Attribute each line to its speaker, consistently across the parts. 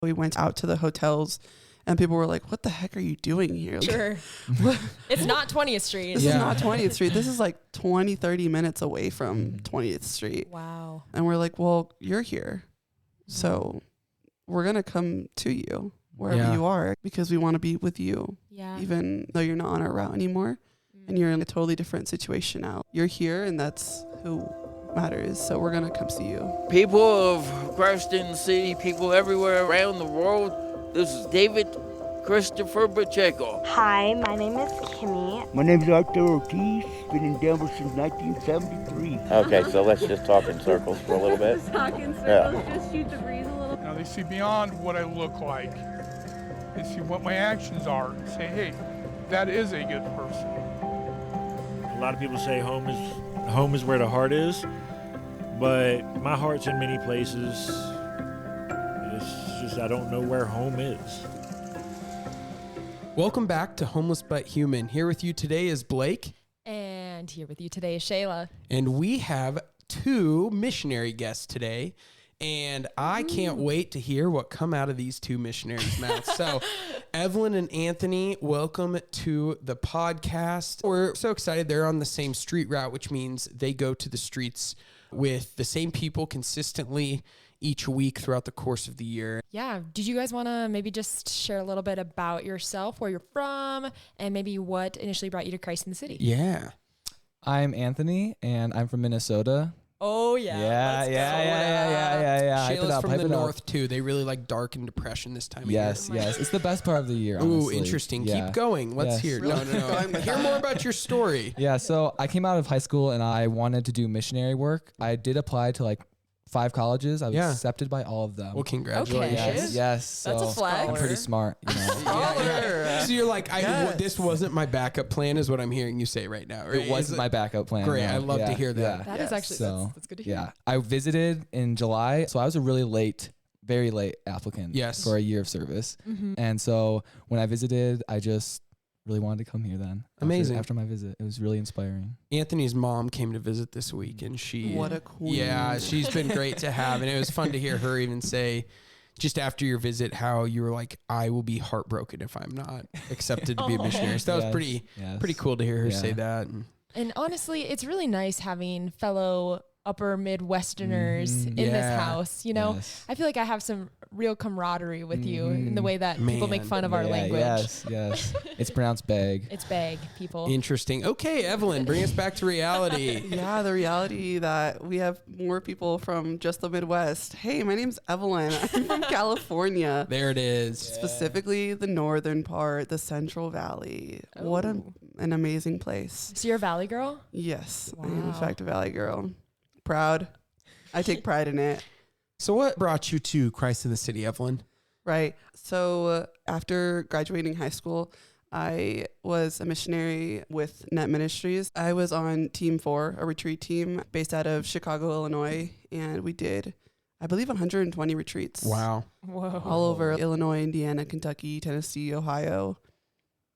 Speaker 1: We went out to the hotels and people were like, what the heck are you doing here?
Speaker 2: Sure. It's not 20th Street.
Speaker 1: This is not 20th Street. This is like 20, 30 minutes away from 20th Street.
Speaker 2: Wow.
Speaker 1: And we're like, well, you're here. So we're going to come to you wherever you are because we want to be with you. Yeah. Even though you're not on our route anymore and you're in a totally different situation now. You're here and that's who matters. So we're going to come see you.
Speaker 3: People of Carson City, people everywhere around the world, this is David Christopher Pacheco.
Speaker 4: Hi, my name is Kimmy.
Speaker 5: My name is Arthur Ortiz. Been in Denver since 1973.
Speaker 6: Okay, so let's just talk in circles for a little bit.
Speaker 7: Just talk in circles, just shoot the breeze a little.
Speaker 8: Now they see beyond what I look like. They see what my actions are and say, hey, that is a good person.
Speaker 9: A lot of people say home is where the heart is, but my heart's in many places. It's just I don't know where home is.
Speaker 10: Welcome back to Homeless But Human. Here with you today is Blake.
Speaker 2: And here with you today is Shayla.
Speaker 10: And we have two missionary guests today. And I can't wait to hear what come out of these two missionaries' mouths. So, Evelyn and Anthony, welcome to the podcast. We're so excited they're on the same street route, which means they go to the streets with the same people consistently each week throughout the course of the year.
Speaker 2: Yeah. Did you guys want to maybe just share a little bit about yourself, where you're from, and maybe what initially brought you to Christ in the City?
Speaker 10: Yeah.
Speaker 11: I'm Anthony, and I'm from Minnesota.
Speaker 2: Oh, yeah.
Speaker 11: Yeah.
Speaker 10: Shayla's from the north, too. They really like dark and depression this time of year.
Speaker 11: Yes. It's the best part of the year,
Speaker 10: Ooh,
Speaker 11: honestly.
Speaker 10: interesting.
Speaker 11: Yeah.
Speaker 10: Keep going. Let's hear. No. Hear more about your story.
Speaker 11: Yeah, so I came out of high school, and I wanted to do missionary work. I did apply to 5 colleges. I was accepted by all of them.
Speaker 10: Well, congratulations.
Speaker 11: Yes.
Speaker 2: That's a flex.
Speaker 11: I'm pretty smart,
Speaker 10: So you're like, this wasn't my backup plan is what I'm hearing you say right now. Right?
Speaker 11: It wasn't my backup plan.
Speaker 10: Great.
Speaker 11: No.
Speaker 10: I love to hear that.
Speaker 11: Yeah.
Speaker 2: That is actually, that's good to hear.
Speaker 11: Yeah. I visited in July, so I was a really very late applicant for a year of service. Mm-hmm. And so when I visited, I just really wanted to come here then.
Speaker 10: Amazing.
Speaker 11: After my visit. It was really inspiring.
Speaker 10: Anthony's mom came to visit this week and
Speaker 1: what a queen.
Speaker 10: Yeah, she's been great to have. And it was fun to hear her even say, just after your visit, how you were like, I will be heartbroken if I'm not accepted to be a missionary. So that was pretty cool to hear her say that.
Speaker 2: And honestly, it's really nice having fellow upper Midwesterners in this house. You know, I feel like I have some real camaraderie with you in the way that people make fun of our language.
Speaker 11: Yes. It's pronounced bag.
Speaker 2: It's bag, people.
Speaker 10: Interesting. Okay, Evelyn, bring us back to reality.
Speaker 1: Yeah, the reality that we have more people from just the Midwest. Hey, my name's Evelyn. I'm from California.
Speaker 10: There it is.
Speaker 1: Specifically the northern part, the Central Valley. Oh. What an amazing place.
Speaker 2: So you're a Valley girl?
Speaker 1: Yes, I am in fact a Valley girl. Proud. I take pride in it.
Speaker 10: So what brought you to Christ in the City, Evelyn?
Speaker 1: Right. So after graduating high school, I was a missionary with Net Ministries. I was on Team 4, a retreat team based out of Chicago, Illinois, and we did, I believe, 120 retreats.
Speaker 10: Wow.
Speaker 2: Whoa.
Speaker 1: All over Illinois, Indiana, Kentucky, Tennessee, Ohio.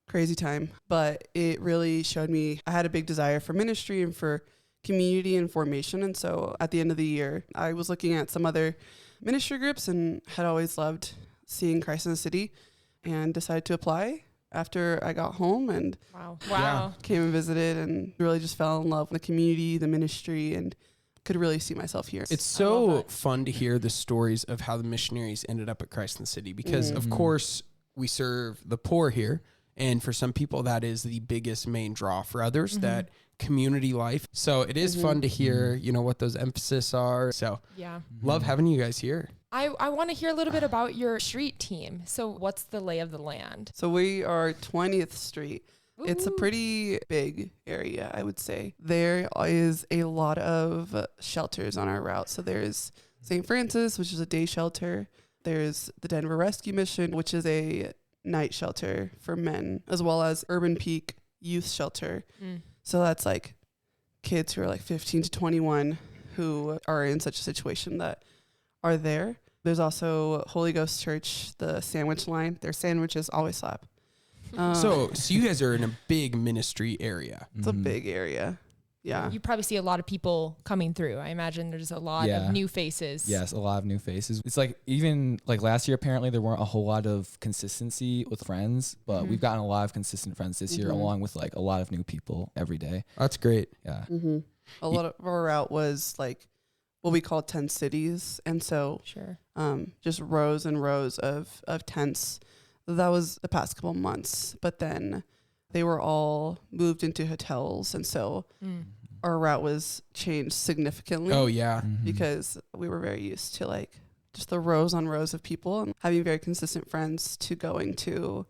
Speaker 1: Crazy time. But it really showed me I had a big desire for ministry and for community and formation. And so at the end of the year, I was looking at some other ministry groups and had always loved seeing Christ in the City and decided to apply after I got home and came and visited and really just fell in love with the community, the ministry, and could really see myself here.
Speaker 10: It's so fun to hear the stories of how the missionaries ended up at Christ in the City because of course we serve the poor here. And for some people, that is the biggest main draw. For others, that community life. So it is fun to hear, what those emphasis are. So love having you guys here.
Speaker 2: I want to hear a little bit about your street team. So what's the lay of the land?
Speaker 1: So we are 20th Street. Ooh. It's a pretty big area, I would say. There is a lot of shelters on our route. So there's St. Francis, which is a day shelter. There's the Denver Rescue Mission, which is a night shelter for men, as well as Urban Peak Youth Shelter. So that's like kids who are like 15 to 21 who are in such a situation that are there. There's also Holy Ghost Church, the sandwich line. Their sandwiches always slap.
Speaker 10: So you guys are in a big ministry area.
Speaker 1: It's a big area. Yeah.
Speaker 2: You probably see a lot of people coming through. I imagine there's a lot of new faces.
Speaker 11: Yes, a lot of new faces. It's like even like last year, apparently there weren't a whole lot of consistency with friends, but we've gotten a lot of consistent friends this year, along with like a lot of new people every day.
Speaker 10: That's great.
Speaker 11: Yeah.
Speaker 1: A lot of our route was like what we call 10 cities. And so just rows and rows of tents. That was the past couple months. But then they were all moved into hotels. And so our route was changed significantly.
Speaker 10: Oh, yeah.
Speaker 1: Because we were very used to like just the rows on rows of people and having very consistent friends to going to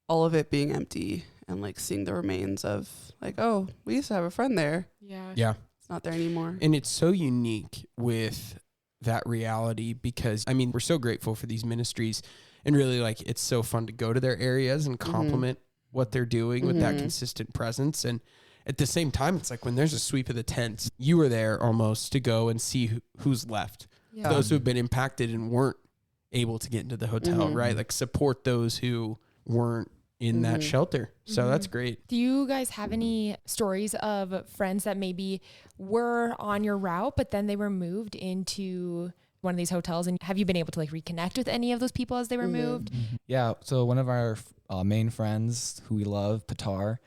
Speaker 1: all of it being empty and like seeing the remains of like, oh, we used to have a friend there.
Speaker 10: Yeah.
Speaker 1: It's not there anymore.
Speaker 10: And it's so unique with that reality because, I mean, we're so grateful for these ministries and really like it's so fun to go to their areas and compliment what they're doing with that consistent presence. And at the same time, it's like when there's a sweep of the tents, you were there almost to go and see who's left. Yeah. Those who have been impacted and weren't able to get into the hotel, right? Like support those who weren't in that shelter. So that's great.
Speaker 2: Do you guys have any stories of friends that maybe were on your route, but then they were moved into one of these hotels? And have you been able to like reconnect with any of those people as they were moved?
Speaker 11: Yeah. So one of our main friends who we love, Patar,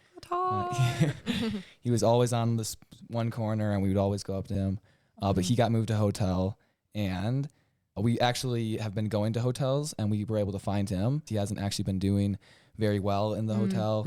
Speaker 11: he was always on this one corner and we would always go up to him. But he got moved to a hotel and we actually have been going to hotels and we were able to find him. He hasn't actually been doing very well in the hotel.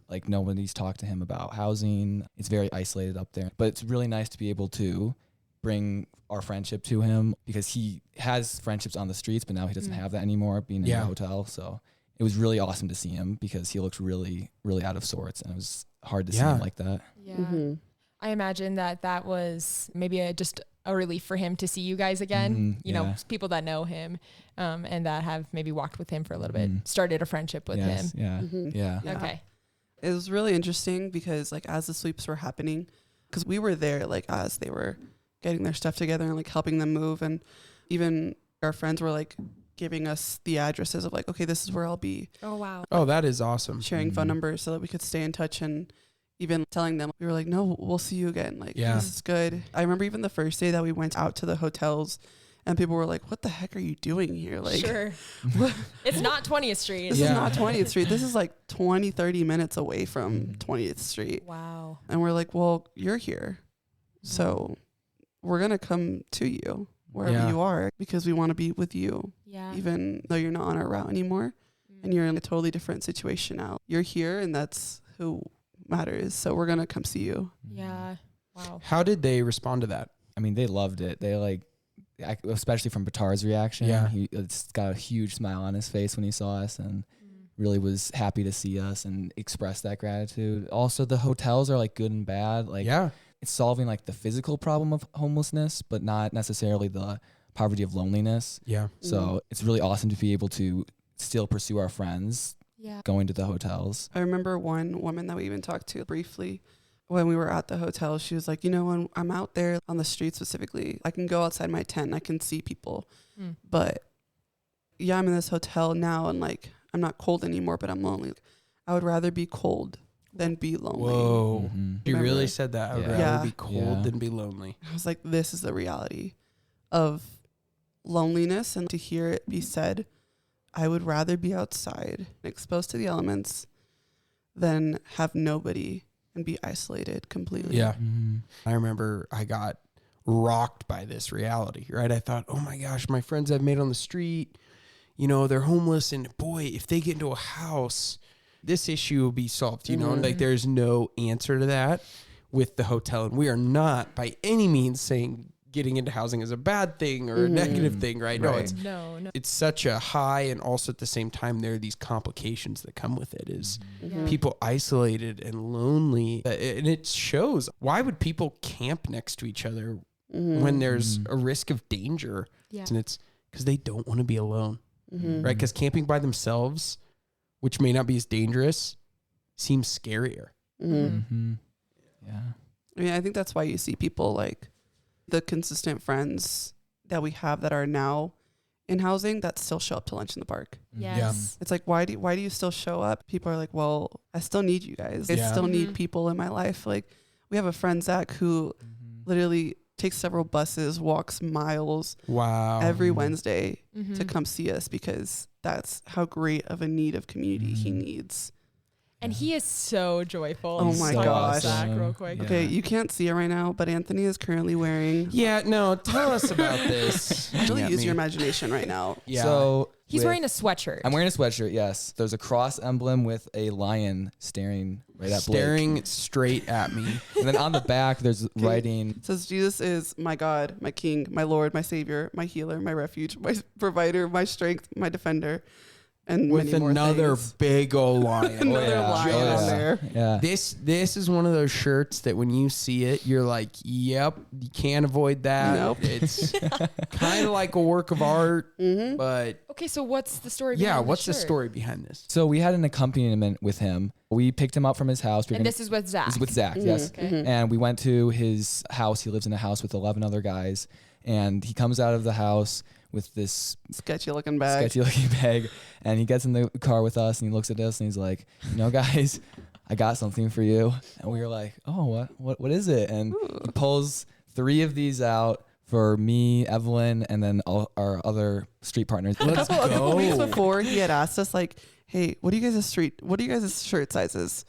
Speaker 11: Like nobody's talked to him about housing. It's very isolated up there, but it's really nice to be able to bring our friendship to him because he has friendships on the streets, but now he doesn't have that anymore being in the hotel. So it was really awesome to see him because he looked really, really out of sorts and it was hard to see him like that.
Speaker 2: Yeah. I imagine that was maybe just a relief for him to see you guys again, you know, people that know him and that have maybe walked with him for a little bit, started a friendship with him.
Speaker 11: Yeah.
Speaker 2: Okay.
Speaker 1: It was really interesting because like as the sweeps were happening, because we were there like as they were getting their stuff together and like helping them move. And even our friends were like giving us the addresses of like, okay, this is where I'll be.
Speaker 2: Oh, wow.
Speaker 10: Oh, that is awesome.
Speaker 1: Sharing phone numbers so that we could stay in touch and even telling them, we were like, no, we'll see you again. Like, this is good. I remember even the first day that we went out to the hotels and people were like, what the heck are you doing here? Like,
Speaker 2: It's not 20th Street.
Speaker 1: This is not 20th Street. This is like 20, 30 minutes away from 20th Street.
Speaker 2: Wow.
Speaker 1: And we're like, well, you're here. So we're going to come to you wherever you are because we want to be with you.
Speaker 2: Yeah.
Speaker 1: Even though you're not on our route anymore and you're in a totally different situation now. You're here and that's who matters. So we're going to come see you.
Speaker 2: Yeah. Wow.
Speaker 10: How did they respond to that?
Speaker 11: I mean, they loved it. They like, especially from Batar's reaction.
Speaker 10: Yeah.
Speaker 11: It's got a huge smile on his face when he saw us and really was happy to see us and express that gratitude. Also, the hotels are like good and bad. Like, it's solving like the physical problem of homelessness, but not necessarily the poverty of loneliness.
Speaker 10: Yeah.
Speaker 11: So it's really awesome to be able to still pursue our friends going to the hotels.
Speaker 1: I remember one woman that we even talked to briefly when we were at the hotel. She was like, you know, when I'm out there on the street specifically, I can go outside my tent and I can see people. But I'm in this hotel now and like, I'm not cold anymore, but I'm lonely. I would rather be cold than be lonely.
Speaker 10: Whoa. You really said that. I would rather be cold than be lonely.
Speaker 1: I was like, this is the reality of loneliness. And to hear it be said, I would rather be outside, exposed to the elements, than have nobody and be isolated completely.
Speaker 10: Yeah. I remember I got rocked by this reality, right? I thought, oh my gosh, my friends I've made on the street, you know, they're homeless. And boy, if they get into a house, this issue will be solved, you know? Like there's no answer to that with the hotel. And we are not by any means saying getting into housing is a bad thing or a negative thing, right? No, it's such a high, and also at the same time, there are these complications that come with it is people isolated and lonely. And it shows. Why would people camp next to each other when there's a risk of danger? And it's because they don't want to be alone, right? Because camping by themselves, which may not be as dangerous, seems scarier.
Speaker 11: Yeah.
Speaker 1: I mean, I think that's why you see people like the consistent friends that we have that are now in housing that still show up to lunch in the park.
Speaker 2: Yes.
Speaker 1: It's like, why do you still show up? People are like, well, I still need you guys. I still need people in my life. Like, we have a friend, Zach, who literally takes several buses, walks miles every Wednesday to come see us, because that's how great of a need of community he needs.
Speaker 2: And he is so joyful.
Speaker 1: Oh my gosh.
Speaker 2: Zach, real quick.
Speaker 1: Okay, you can't see it right now, but Anthony is currently wearing...
Speaker 10: Yeah, no, tell us about this.
Speaker 1: Really use your imagination right now.
Speaker 10: Yeah.
Speaker 11: So
Speaker 2: he's wearing a sweatshirt.
Speaker 11: I'm wearing a sweatshirt, yes. There's a cross emblem with a lion staring right at Blake.
Speaker 10: Staring straight at me.
Speaker 11: And then on the back, there's writing.
Speaker 1: It says, Jesus is my God, my King, my Lord, my Savior, my healer, my refuge, my provider, my strength, my defender. And
Speaker 10: with another big old lion.
Speaker 1: Another lion on there.
Speaker 11: Yeah.
Speaker 10: This is one of those shirts that when you see it, you're like, yep, you can't avoid that.
Speaker 1: Nope.
Speaker 10: It's kind of like a work of art, but...
Speaker 2: Okay, so what's the story
Speaker 10: Yeah,
Speaker 2: behind
Speaker 10: what's
Speaker 2: the
Speaker 10: the story behind this?
Speaker 11: So we had an accompaniment with him. We picked him up from his house.
Speaker 2: And this is with Zach?
Speaker 11: This is with Zach, yes.
Speaker 2: Okay.
Speaker 11: And we went to his house. He lives in a house with 11 other guys. And he comes out of the house with this
Speaker 1: sketchy looking bag.
Speaker 11: And he gets in the car with us and he looks at us and he's like, guys, I got something for you. And we were like, oh, what is it? And he pulls 3 of these out for me, Evelyn, and then all our other street partners.
Speaker 1: A couple weeks before, he had asked us like, hey, what are you guys' shirt sizes?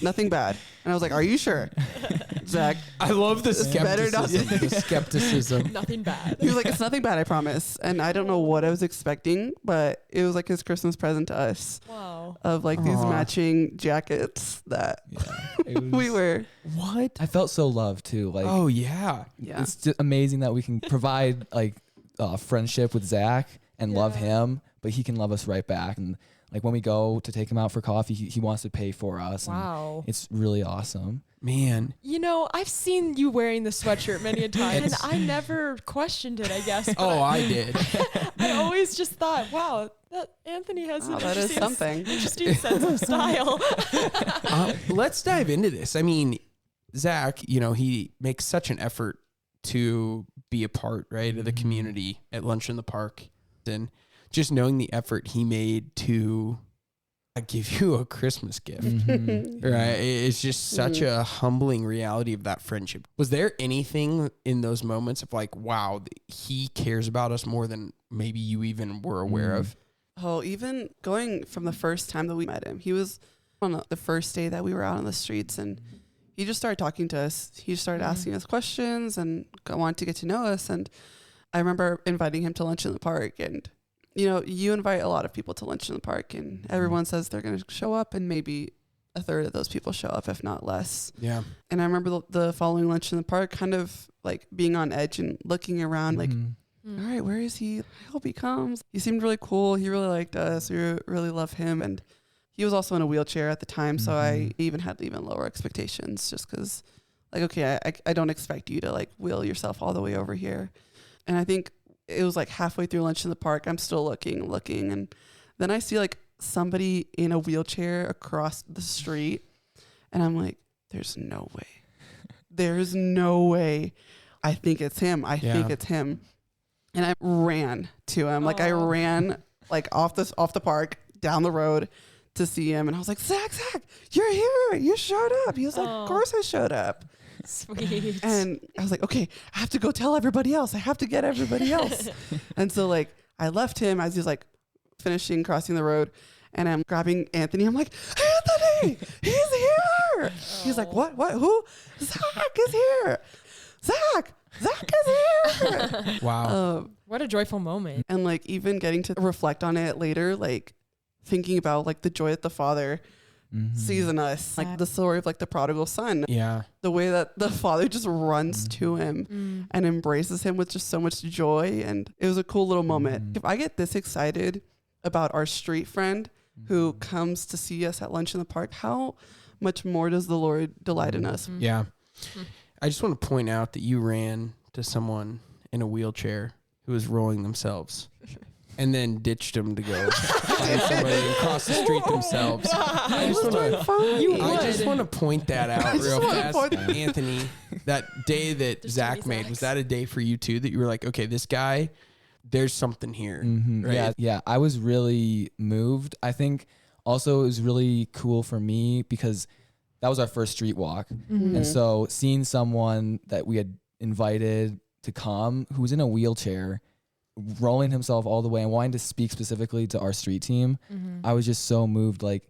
Speaker 1: Nothing bad. And I was like, are you sure? Zach,
Speaker 10: I love the
Speaker 2: skepticism. Nothing bad.
Speaker 1: He was like, it's nothing bad, I promise. And I don't know what I was expecting, but it was like his Christmas present to us.
Speaker 2: Wow.
Speaker 1: Of like these matching jackets that we were.
Speaker 10: What?
Speaker 11: I felt so loved too. Like,
Speaker 10: oh yeah.
Speaker 11: It's just amazing that we can provide like friendship with Zach and love him, but he can love us right back. And like when we go to take him out for coffee, he wants to pay for us.
Speaker 2: Wow.
Speaker 11: And it's really awesome.
Speaker 10: Man.
Speaker 2: I've seen you wearing the sweatshirt many a time, and I never questioned it, I guess.
Speaker 10: Oh, I did.
Speaker 2: I always just thought, wow, that Anthony has an
Speaker 1: that is something.
Speaker 2: Interesting sense of style.
Speaker 10: Let's dive into this. I mean, Zach, he makes such an effort to be a part, right, of the community at Lunch in the Park. And just knowing the effort he made to give you a Christmas gift, right? It's just such a humbling reality of that friendship. Was there anything in those moments of like, wow, he cares about us more than maybe you even were aware of?
Speaker 1: Oh, even going from the first time that we met him, he was on the first day that we were out on the streets, and he just started talking to us. He just started asking us questions and wanted to get to know us. And I remember inviting him to Lunch in the Park, and you invite a lot of people to Lunch in the Park, and everyone says they're going to show up, and maybe a third of those people show up, if not less.
Speaker 10: Yeah.
Speaker 1: And I remember the following Lunch in the Park kind of like being on edge and looking around like, all right, where is he? I hope he comes. He seemed really cool. He really liked us. We really love him. And he was also in a wheelchair at the time, so I even had even lower expectations just because, like, okay, I don't expect you to like wheel yourself all the way over here. And I think it was like halfway through Lunch in the Park, I'm still looking, and then I see like somebody in a wheelchair across the street, and I'm like, there's no way. I think it's him. And I ran to him. Like I ran like off the park down the road to see him, and I was like, Zach, you're here. You showed up. He was like, of course I showed up.
Speaker 2: Sweet.
Speaker 1: And I was like, okay, I have to go tell everybody else. I have to get everybody else. And so like I left him as he was like finishing crossing the road, and I'm grabbing Anthony. I'm like, Anthony, he's here. He's like, what? Who? Zach is here. Zach is here.
Speaker 10: Wow.
Speaker 2: What a joyful moment.
Speaker 1: And like even getting to reflect on it later, like thinking about like the joy that the Father sees in us, like the story of like the prodigal son.
Speaker 10: Yeah.
Speaker 1: The way that the Father just runs to him and embraces him with just so much joy. And it was a cool little moment. If I get this excited about our street friend who comes to see us at Lunch in the Park, how much more does the Lord delight in us?
Speaker 10: Yeah. I just want to point out that you ran to someone in a wheelchair who was rolling themselves and then ditched them to go find somebody and cross the street themselves. I just want to point that out real fast. Anthony, that day that Zach made, was that a day for you too, that you were like, okay, this guy, there's something here? Right?
Speaker 11: Yeah. I was really moved. I think also it was really cool for me because that was our first street walk. And so seeing someone that we had invited to come who was in a wheelchair, rolling himself all the way and wanting to speak specifically to our street team, I was just so moved. Like,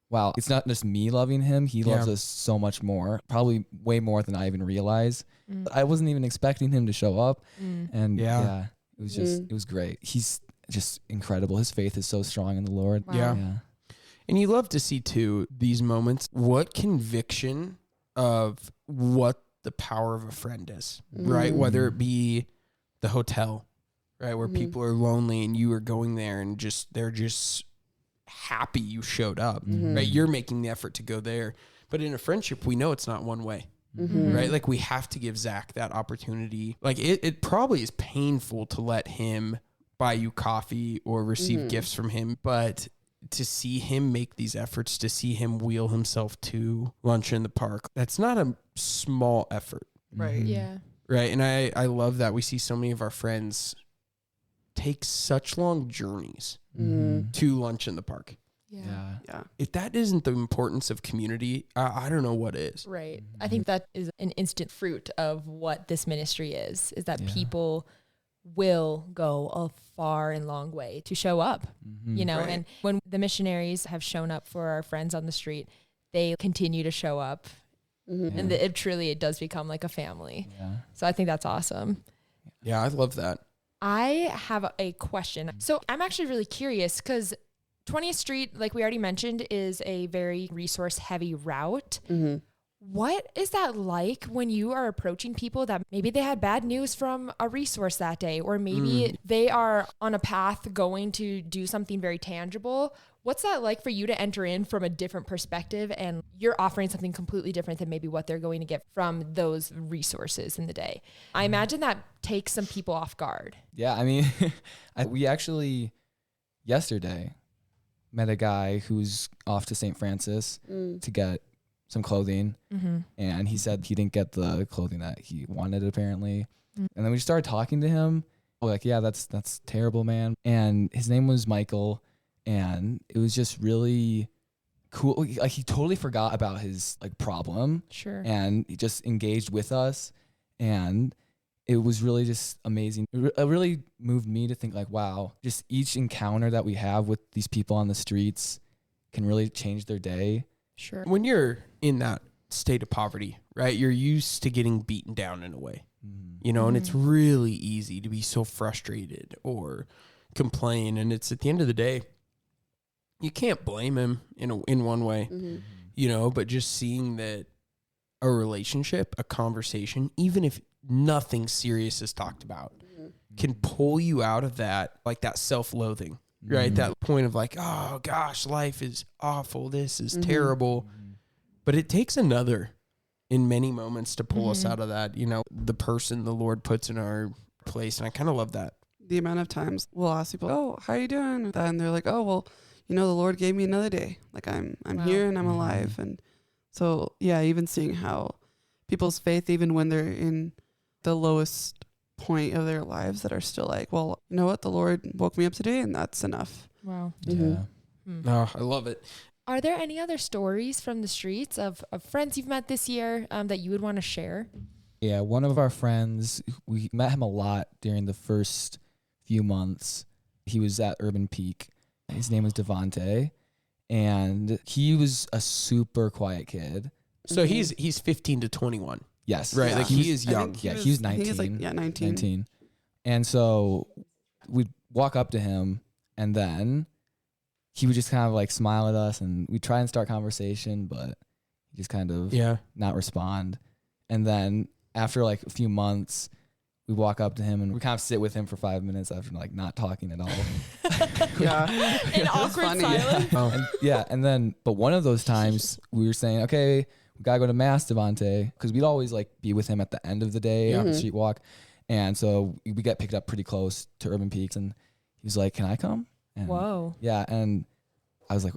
Speaker 11: wow, it's not just me loving him. He loves us so much more, probably way more than I even realized. I wasn't even expecting him to show up. And yeah, it was just, it was great. He's just incredible. His faith is so strong in the Lord.
Speaker 2: Wow.
Speaker 10: Yeah. And you love to see too, these moments, what conviction of what the power of a friend is, right? Whether it be the hotel, right? Where people are lonely and you are going there and they're just happy you showed up, right? You're making the effort to go there. But in a friendship, we know it's not one way, right? Like we have to give Zach that opportunity. Like it probably is painful to let him buy you coffee or receive gifts from him, but to see him make these efforts, to see him wheel himself to lunch in the park, that's not a small effort.
Speaker 1: Right.
Speaker 2: Yeah.
Speaker 10: Right. And I love that we see so many of our friends take such long journeys to lunch in the park.
Speaker 2: Yeah.
Speaker 10: If that isn't the importance of community, I don't know what is.
Speaker 2: Right. I think that is an instant fruit of what this ministry is that people will go a far and long way to show up, you know, and when the missionaries have shown up for our friends on the street, they continue to show up and it does become like a family. So I think that's awesome.
Speaker 10: Yeah, I love that.
Speaker 2: I have a question. So I'm actually really curious because 20th Street, like we already mentioned, is a very resource heavy route. What is that like when you are approaching people that maybe they had bad news from a resource that day, or maybe they are on a path going to do something very tangible? What's that like for you to enter in from a different perspective and you're offering something completely different than maybe what they're going to get from those resources in the day? I imagine that takes some people off guard.
Speaker 11: Yeah, I mean, we actually yesterday met a guy who's off to St. Francis to get some clothing, and he said he didn't get the clothing that he wanted apparently. And then we just started talking to him. We're like, yeah, that's terrible, man. And his name was Michael, and it was just really cool. Like he totally forgot about his like problem, and he just engaged with us, and it was really just amazing. It really moved me to think like, wow, just each encounter that we have with these people on the streets can really change their day.
Speaker 10: When you're in that state of poverty, right, you're used to getting beaten down in a way, you know, and it's really easy to be so frustrated or complain. And it's at the end of the day, you can't blame him in one way, you know, but just seeing that a relationship, a conversation, even if nothing serious is talked about, can pull you out of that, like that self-loathing. Right, that point of like, oh gosh, life is awful. This is terrible. But it takes another in many moments to pull us out of that, you know, the person the Lord puts in our place. And I kind of love that.
Speaker 1: The amount of times we'll ask people, oh, how are you doing? And they're like, oh, well, you know, the Lord gave me another day. Like I'm here and I'm alive. And so, yeah, even seeing how people's faith, even when they're in the lowest point of their lives, that are still like, well, you know what, the Lord woke me up today and that's enough.
Speaker 2: Wow.
Speaker 10: Oh, I love it.
Speaker 2: Are there any other stories from the streets of friends you've met this year that you would want to share?
Speaker 11: Yeah, one of our friends, we met him a lot during the first few months. He was at Urban Peak. His name was Devonte, and he was a super quiet kid.
Speaker 10: So he's 15 to 21.
Speaker 11: Yes.
Speaker 10: Right.
Speaker 11: Yeah.
Speaker 10: Like he is young.
Speaker 11: He was 19.
Speaker 1: He was like, 19.
Speaker 11: And so we'd walk up to him, and then he would just kind of like smile at us, and we'd try and start conversation, but he just kind of not respond. And then after like a few months, we walk up to him and we kind of sit with him for 5 minutes after like not talking at all.
Speaker 2: An awkward silence.
Speaker 11: And then, but one of those times we were saying, okay, we gotta go to Mass, Devonte, because we'd always like be with him at the end of the day on the street walk. And so we get picked up pretty close to Urban Peaks, and he was like, can I come? And
Speaker 2: whoa.
Speaker 11: Yeah. And I was like,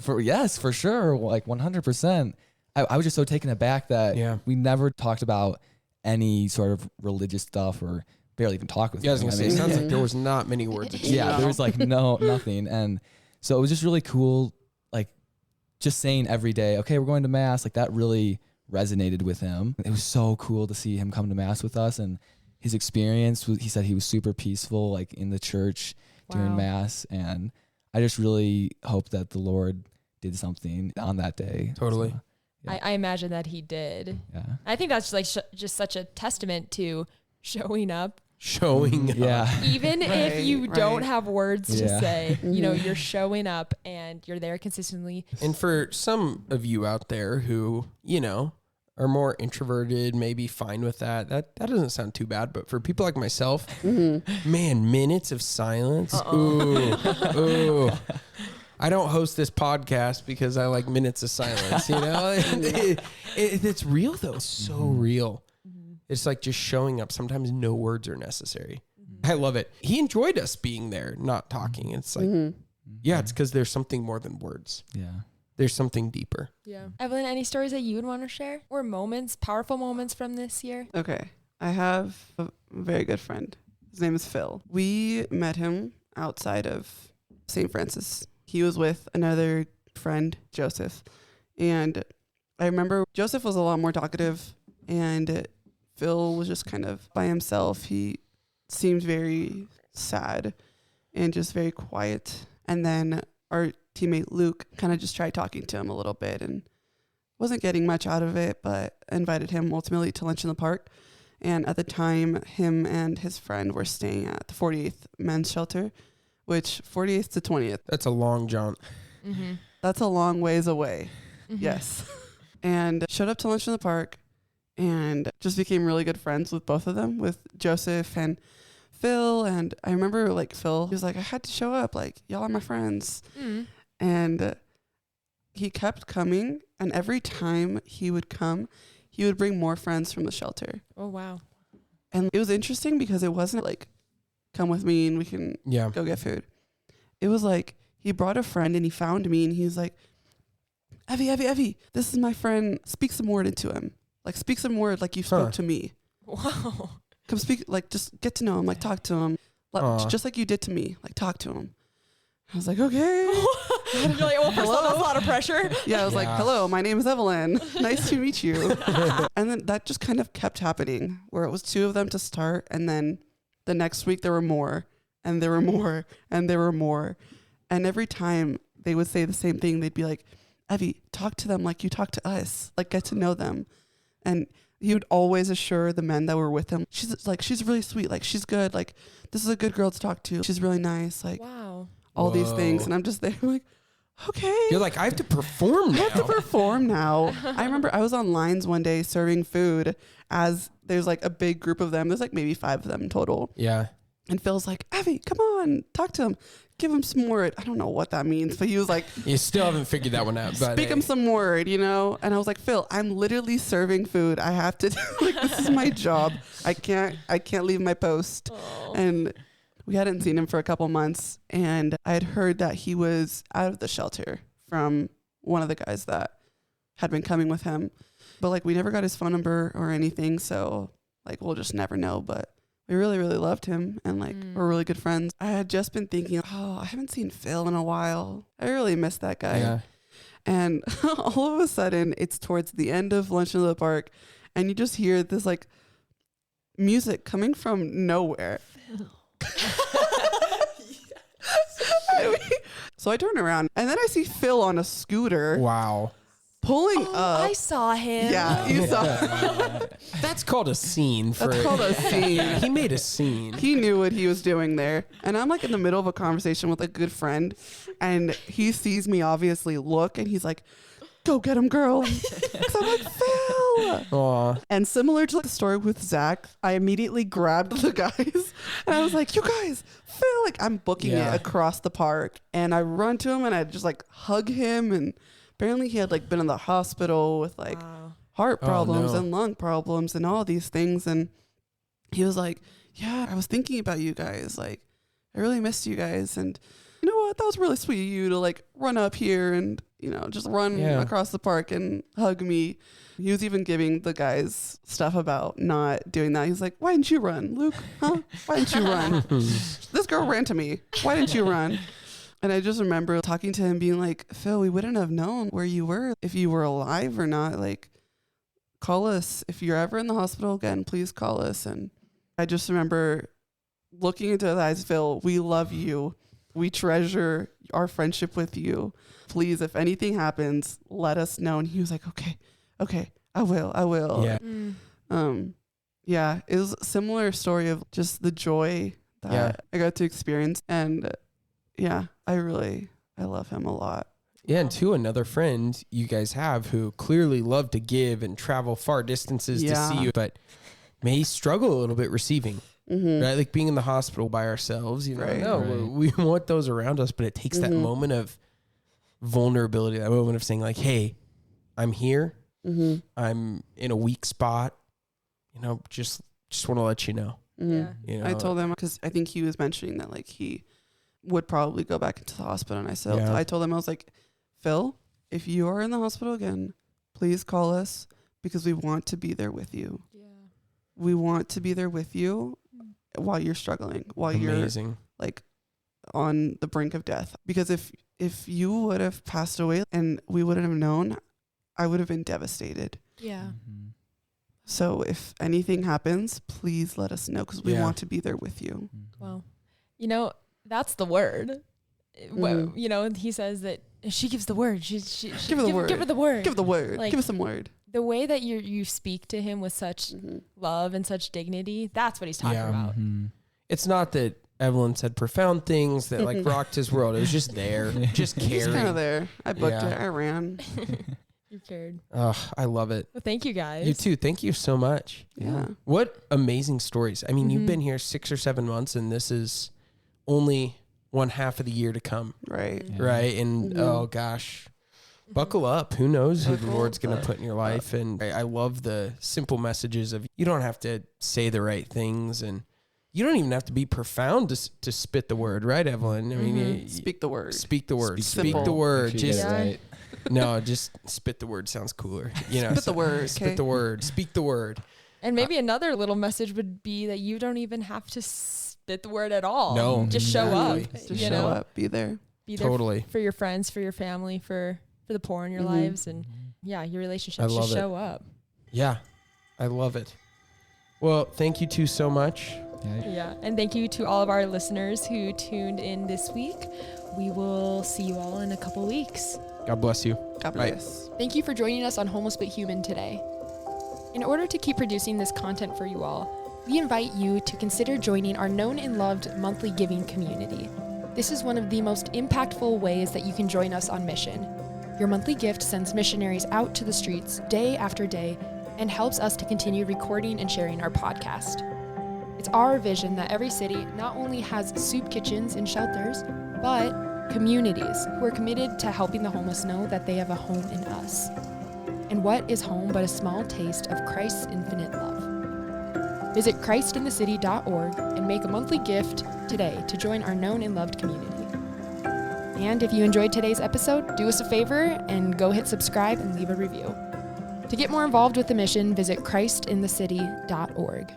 Speaker 11: for sure. Like 100%. I was just so taken aback that we never talked about any sort of religious stuff or barely even talked with him.
Speaker 10: I was going to say, it sounds like there was not many words.
Speaker 11: There was like nothing. And so it was just really cool, like just saying every day, okay, we're going to mass, like that really resonated with him. It was so cool to see him come to mass with us, and his experience was, he said he was super peaceful, like in the church during mass. And I just really hope that the Lord did something on that day.
Speaker 10: Totally.
Speaker 11: So, yeah.
Speaker 2: I imagine that he did.
Speaker 11: Yeah.
Speaker 2: I think that's like just such a testament to showing up.
Speaker 11: Yeah.
Speaker 2: Even if you don't have words to say, you know,
Speaker 1: Mm-hmm.
Speaker 2: you're showing up and you're there consistently.
Speaker 10: And for some of you out there who, you know, are more introverted, maybe fine with that doesn't sound too bad. But for people like myself, man, minutes of silence. Ooh. I don't host this podcast because I like minutes of silence, you know? It's real, though. It's so real. It's like just showing up. Sometimes no words are necessary. I love it. He enjoyed us being there, not talking. It's like, yeah, it's because there's something more than words.
Speaker 11: Yeah.
Speaker 10: There's something deeper.
Speaker 2: Yeah. Evelyn, any stories that you would want to share or moments, powerful moments from this year?
Speaker 1: Okay. I have a very good friend. His name is Phil. We met him outside of St. Francis. He was with another friend, Joseph. And I remember Joseph was a lot more talkative, and Phil was just kind of by himself. He seemed very sad and just very quiet. And then our teammate Luke kind of just tried talking to him a little bit and wasn't getting much out of it, but invited him ultimately to lunch in the park. And at the time, him and his friend were staying at the 48th men's shelter, which 48th to 20th.
Speaker 10: That's a long jaunt.
Speaker 2: Mm-hmm.
Speaker 1: That's a long ways away. Yes. And showed up to lunch in the park and just became really good friends with both of them, with Joseph and Phil. And I remember like Phil, he was like, I had to show up, like y'all are my friends. And he kept coming, and every time he would come, he would bring more friends from the shelter.
Speaker 2: Oh, wow.
Speaker 1: And it was interesting because it wasn't like, come with me and we can go get food. It was like, he brought a friend and he found me and he was like, Evie, this is my friend. Speak some word into him. Like, speak some word like you spoke to me.
Speaker 2: Wow.
Speaker 1: Come speak, like, just get to know him, like, talk to him. Just like you did to me, like, talk to him. I was like, okay.
Speaker 2: You're like, well, first of all, that's a lot of pressure.
Speaker 1: Yeah, I was like, hello, my name is Evelyn. Nice to meet you. And then that just kind of kept happening, where it was two of them to start, and then the next week there were more, and there were more, and there were more. And every time they would say the same thing, they'd be like, Evie, talk to them like you talk to us, like get to know them. And he would always assure the men that were with him, she's really sweet, like she's good, like this is a good girl to talk to, she's really nice, like
Speaker 2: wow.
Speaker 1: all these things. And I'm just there like, okay.
Speaker 10: You're like, I have to perform now. I remember I was on lines one day serving food as there's like a big group of them. There's like maybe 5 of them in total.
Speaker 1: Yeah.
Speaker 10: And Phil's like, Evie, come on, talk to him. Give him some word. I don't know what that means, but he was like,
Speaker 1: You still haven't figured that one out. But
Speaker 10: speak him some word, you know? And I was like, Phil, I'm literally serving food. I have to, like, this is my job. I can't leave my post.
Speaker 2: Oh.
Speaker 10: And we hadn't seen him for a couple months. And I had heard that he was out of the shelter from one of the guys that had been coming with him. But like, we never got his phone number or anything. So like, we'll just never know. But we really, really loved him, and like we're really good friends. I had just been thinking, oh, I haven't seen Phil in a while. I really miss that guy.
Speaker 1: Yeah.
Speaker 10: And all of a sudden, it's towards the end of Lunch in the Park, and you just hear this like music coming from nowhere. So I turn around, and then I see Phil on a scooter.
Speaker 1: Wow.
Speaker 10: Pulling up.
Speaker 2: I saw him.
Speaker 10: Yeah, you saw.
Speaker 1: That's called a scene.
Speaker 10: That's called a scene.
Speaker 1: He made a scene.
Speaker 10: He knew what he was doing there. And I'm like in the middle of a conversation with a good friend, and he sees me obviously look, and he's like, go get him, girl. 'Cause I'm like, Phil.
Speaker 1: Aw.
Speaker 10: And similar to the story with Zach, I immediately grabbed the guys, and I was like, you guys, Phil, like I'm booking it across the park. And I run to him, and I just like hug him, and apparently he had like been in the hospital with like heart problems and lung problems and all these things. And he was like, yeah, I was thinking about you guys. Like, I really missed you guys. And you know what? That was really sweet of you to like run up here and, you know, just run across the park and hug me. He was even giving the guys stuff about not doing that. He's like, why didn't you run, Luke? Huh? Why didn't you run? This girl ran to me. Why didn't you run?
Speaker 1: And I just remember talking to him being like, Phil, we wouldn't have known where you were if you were alive or not. Like, call us. If you're ever in the hospital again, please call us. And I just remember looking into his eyes, Phil, we love you. We treasure our friendship with you. Please, if anything happens, let us know. And he was like, okay, I will.
Speaker 10: Yeah.
Speaker 1: Yeah, it was a similar story of just the joy that I got to experience. And yeah, I love him a lot.
Speaker 10: Yeah, and another friend you guys have who clearly love to give and travel far distances to see you, but may struggle a little bit receiving. Right? Like being in the hospital by ourselves, you know, we want those around us, but it takes that moment of vulnerability, that moment of saying like, hey, I'm here. I'm in a weak spot, you know, just want to let you know.
Speaker 2: Yeah.
Speaker 10: You know,
Speaker 1: I told him, because I think he was mentioning that like he would probably go back into the hospital. And I told him, I was like, Phil, if you are in the hospital again, please call us, because we want to be there with you. Yeah. We want to be there with you while you're struggling, while you're like on the brink of death. Because if you would have passed away and we wouldn't have known, I would have been devastated.
Speaker 2: Yeah.
Speaker 1: So if anything happens, please let us know, because we want to be there with you.
Speaker 2: Well, you know, that's the word. You know, he says that she gives the word. She
Speaker 1: give her the word.
Speaker 2: Give her the word.
Speaker 1: Give the word.
Speaker 2: Like,
Speaker 1: give us some word.
Speaker 2: The way that you speak to him with such love and such dignity, that's what he's talking about.
Speaker 10: It's not that Evelyn said profound things that like rocked his world. It was just there, just caring.
Speaker 1: Just kind of there. I booked it. I ran.
Speaker 2: You cared.
Speaker 10: Oh, I love it.
Speaker 2: Well, thank you guys.
Speaker 10: You too. Thank you so much.
Speaker 1: Yeah.
Speaker 10: What amazing stories. I mean, you've been here 6 or 7 months, and this is only one half of the year to come.
Speaker 1: Right.
Speaker 10: Yeah. Right. And oh gosh, buckle up. Who knows who the Lord's going to put in your life. And I love the simple messages of, you don't have to say the right things, and you don't even have to be profound to spit the word, right, Evelyn? I mean,
Speaker 1: speak the word.
Speaker 10: Speak the word. Speak
Speaker 1: Simple.
Speaker 10: the word. Just
Speaker 11: right.
Speaker 10: no, just spit the word sounds cooler. You know,
Speaker 1: spit the word.
Speaker 10: Spit the word. Speak the word.
Speaker 2: And maybe another little message would be that you don't even have to spit the word at all.
Speaker 10: No,
Speaker 2: just show up.
Speaker 1: Just show up. Be there.
Speaker 2: Be there
Speaker 10: totally
Speaker 2: for your friends, for your family, for the poor in your lives, and your relationships. Just show up.
Speaker 10: Yeah, I love it. Well, thank you two so much.
Speaker 2: Yeah, and thank you to all of our listeners who tuned in this week. We will see you all in a couple weeks.
Speaker 10: God bless you.
Speaker 1: God bless.
Speaker 2: Thank you for joining us on Homeless But Human today. In order to keep producing this content for you all, we invite you to consider joining our known and loved monthly giving community. This is one of the most impactful ways that you can join us on mission. Your monthly gift sends missionaries out to the streets day after day and helps us to continue recording and sharing our podcast. It's our vision that every city not only has soup kitchens and shelters, but communities who are committed to helping the homeless know that they have a home in us. And what is home but a small taste of Christ's infinite love? Visit christinthecity.org and make a monthly gift today to join our known and loved community. And if you enjoyed today's episode, do us a favor and go hit subscribe and leave a review. To get more involved with the mission, visit christinthecity.org.